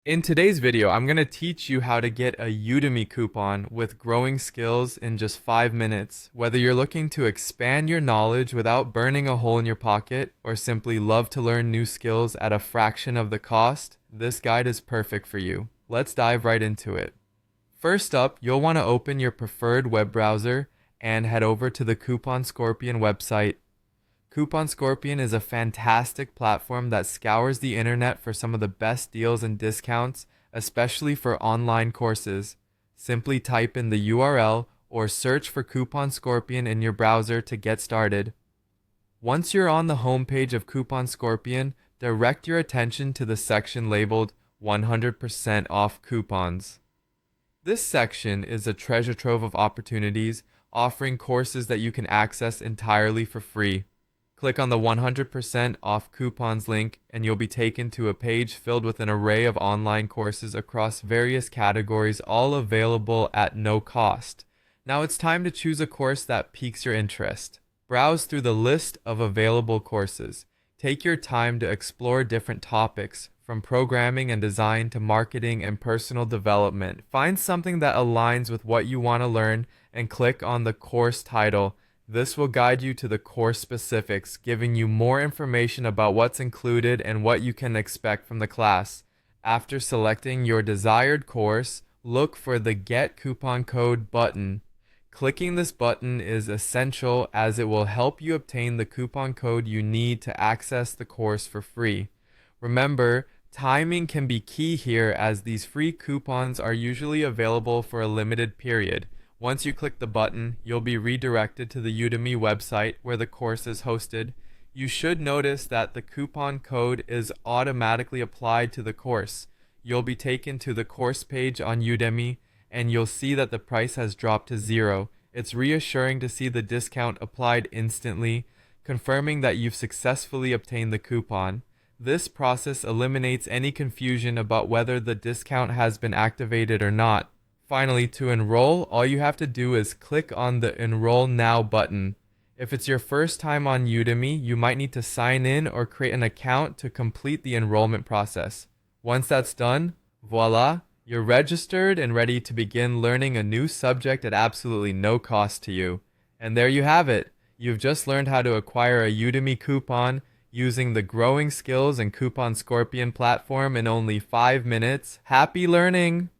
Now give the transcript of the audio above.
In today's video, I'm going to teach you how to get a Udemy coupon with growing skills in just 5 minutes. Whether you're looking to expand your knowledge without burning a hole in your pocket or simply love to learn new skills at a fraction of the cost, this guide is perfect for you. Let's dive right into it. First up, you'll want to open your preferred web browser and head over to the Coupon Scorpion website. Coupon Scorpion is a fantastic platform that scours the internet for some of the best deals and discounts, especially for online courses. Simply type in the URL or search for Coupon Scorpion in your browser to get started. Once you're on the homepage of Coupon Scorpion, direct your attention to the section labeled 100% off coupons. This section is a treasure trove of opportunities, offering courses that you can access entirely for free. Click on the 100% off coupons link and you'll be taken to a page filled with an array of online courses across various categories, all available at no cost. Now it's time to choose a course that piques your interest. Browse through the list of available courses. Take your time to explore different topics, from programming and design to marketing and personal development. Find something that aligns with what you want to learn and click on the course title. This will guide you to the course specifics, giving you more information about what's included and what you can expect from the class. After selecting your desired course, look for the Get Coupon Code button. Clicking this button is essential as it will help you obtain the coupon code you need to access the course for free. Remember, timing can be key here as these free coupons are usually available for a limited period. Once you click the button, you'll be redirected to the Udemy website where the course is hosted. You should notice that the coupon code is automatically applied to the course. You'll be taken to the course page on Udemy and you'll see that the price has dropped to 0. It's reassuring to see the discount applied instantly, confirming that you've successfully obtained the coupon. This process eliminates any confusion about whether the discount has been activated or not. Finally, to enroll, all you have to do is click on the Enroll Now button. If it's your first time on Udemy, you might need to sign in or create an account to complete the enrollment process. Once that's done, voila, you're registered and ready to begin learning a new subject at absolutely no cost to you. And there you have it. You've just learned how to acquire a Udemy coupon using the Growing Skills and Coupon Scorpion platform in only 5 minutes. Happy learning!